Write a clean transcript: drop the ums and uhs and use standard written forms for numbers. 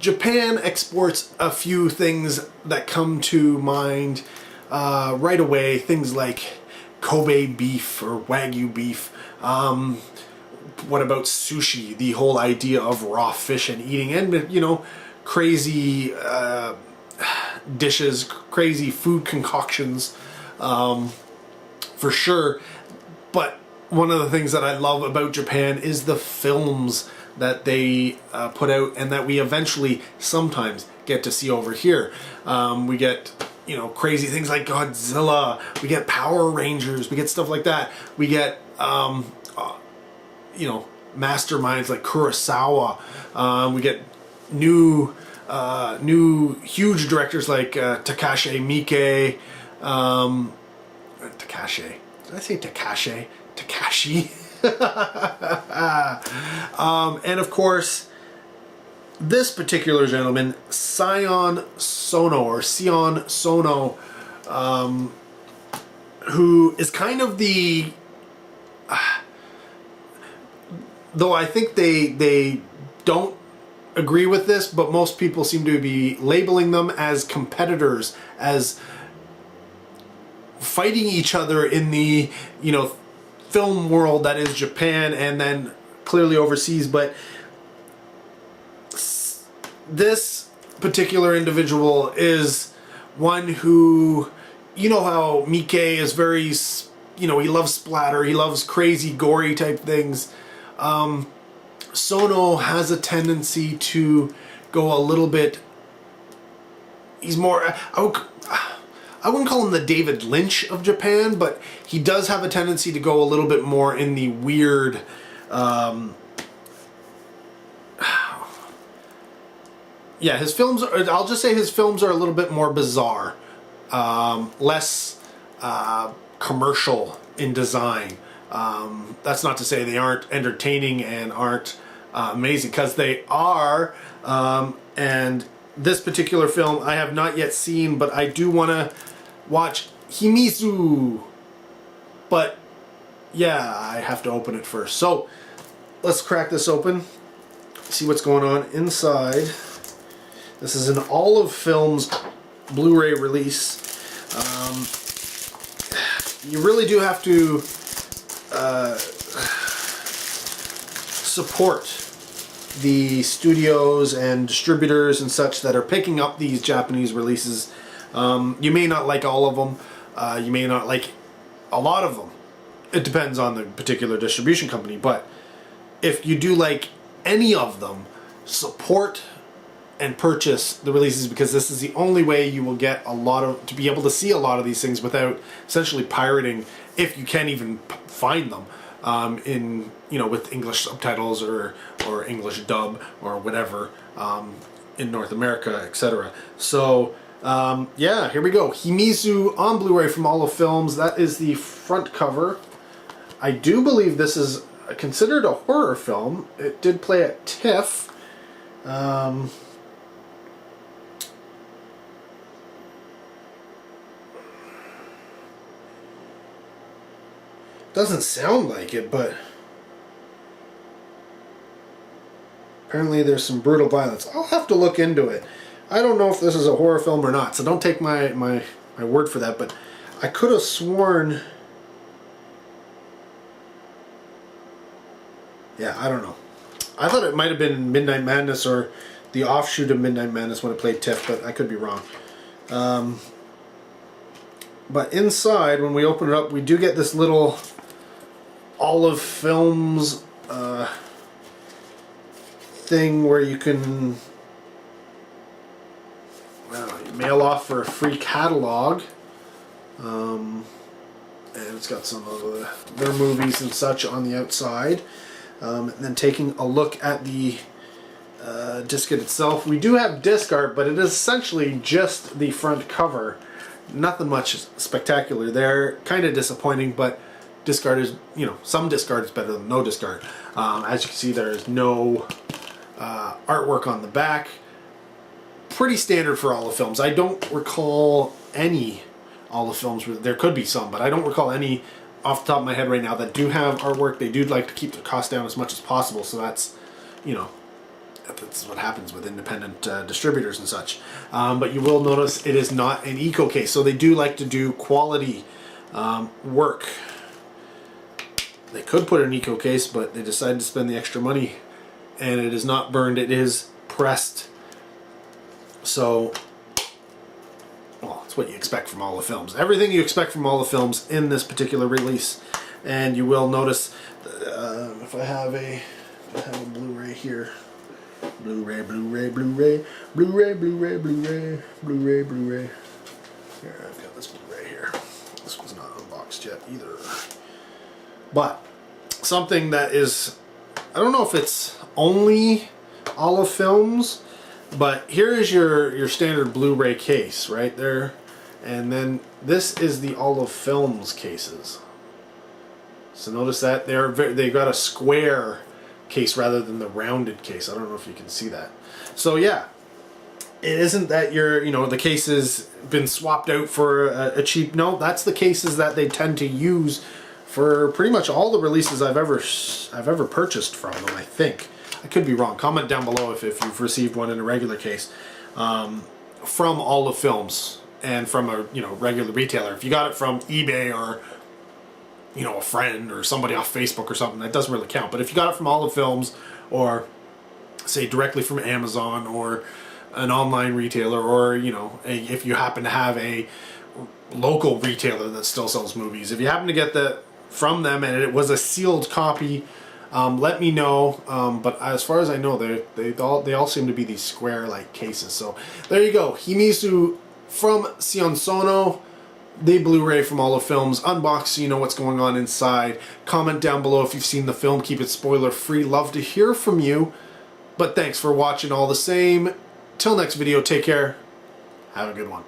Japan exports a few things that come to mind right away. Things like Kobe beef or Wagyu beef. What about sushi? The whole idea of raw fish and eating, and you know, crazy dishes, crazy food concoctions, for sure. But one of the things that I love about Japan is the films that they put out, and that we eventually sometimes get to see over here. We get, you know, crazy things like Godzilla. We get Power Rangers. We get stuff like that. We get you know, masterminds like Kurosawa. We get new huge directors like Takashi Miike. Takashi. Did I say Takashi? Takashi. And of course, this particular gentleman, Sion Sono, who is kind of the... though I think they don't agree with this, but most people seem to be labeling them as competitors, as fighting each other in the, you know, film world that is Japan and then clearly overseas. But this particular individual is one who, you know how Miike is very, you know, he loves splatter, he loves crazy gory type things. Sono has a tendency to go a little bit, he's more, I wouldn't call him the David Lynch of Japan, but he does have a tendency to go a little bit more in the weird, yeah, his films, I'll just say his films are a little bit more bizarre, less commercial in design. That's not to say they aren't entertaining and aren't amazing, because they are. And this particular film I have not yet seen, but I do want to watch Himizu. But yeah, I have to open it first. So let's crack this open, see what's going on inside. This is an Olive Films Blu-ray release. You really do have to support the studios and distributors and such that are picking up these Japanese releases. You may not like all of them. You may not like a lot of them. It depends on the particular distribution company. But if you do like any of them, support and purchase the releases, because this is the only way you will get to be able to see a lot of these things without essentially pirating, if you can even find them in, you know, with English subtitles or English dub or whatever, in North America, etc. So yeah, here we go. Himizu on Blu-ray from Olive Films. That is the front cover. I do believe this is considered a horror film. It did play at TIFF. Doesn't sound like it, but apparently there's some brutal violence. I'll have to look into it. I don't know if this is a horror film or not, so don't take my word for that, but I could have sworn... Yeah, I don't know. I thought it might have been Midnight Madness or the offshoot of Midnight Madness when it played TIFF, but I could be wrong. But inside, when we open it up, we do get this little Olive Films thing where you can mail off for a free catalog. And it's got some of their movies and such on the outside. And then taking a look at the disc itself. We do have disc art, but it is essentially just the front cover. Nothing much spectacular there. Kind of disappointing, but disc art is, you know, some disc art is better than no disc art. As you can see, there is no artwork on the back. Pretty standard for Olive Films. I don't recall any Olive Films. There could be some, but I don't recall any off the top of my head right now that do have artwork. They do like to keep the cost down as much as possible, so that's, you know, That's what happens with independent distributors and such. But you will notice it is not an eco case. So they do like to do quality work. They could put an eco case, but they decided to spend the extra money, and it is not burned, it is pressed. So, well, it's what you expect from all the films. Everything you expect from all the films in this particular release. And you will notice, if I have a Blu-ray here, Blu-ray. Here, I've got this Blu-ray here. This one's not unboxed yet either. But something that is, I don't know if it's only Olive Films, but here is your standard Blu-ray case right there, and then this is the Olive Films cases. So notice that they got a square case rather than the rounded case. I don't know if you can see that. So yeah, it isn't that the case has been swapped out for a cheap. No, that's the cases that they tend to use for pretty much all the releases I've ever purchased from them, I think. I could be wrong. Comment down below if you've received one in a regular case from Olive Films and from a regular retailer. If you got it from eBay or a friend or somebody off Facebook or something, that doesn't really count. But if you got it from Olive Films, or say directly from Amazon or an online retailer, or if you happen to have a local retailer that still sells movies, if you happen to get that from them and it was a sealed copy, let me know. But as far as I know, they all seem to be these square like cases. So there you go, Himizu from Sion Sono, the Blu-ray from Olive Films, unbox so you know what's going on inside. Comment down below if you've seen the film, keep it spoiler free. Love to hear from you, but thanks for watching all the same. Till next video, take care, have a good one.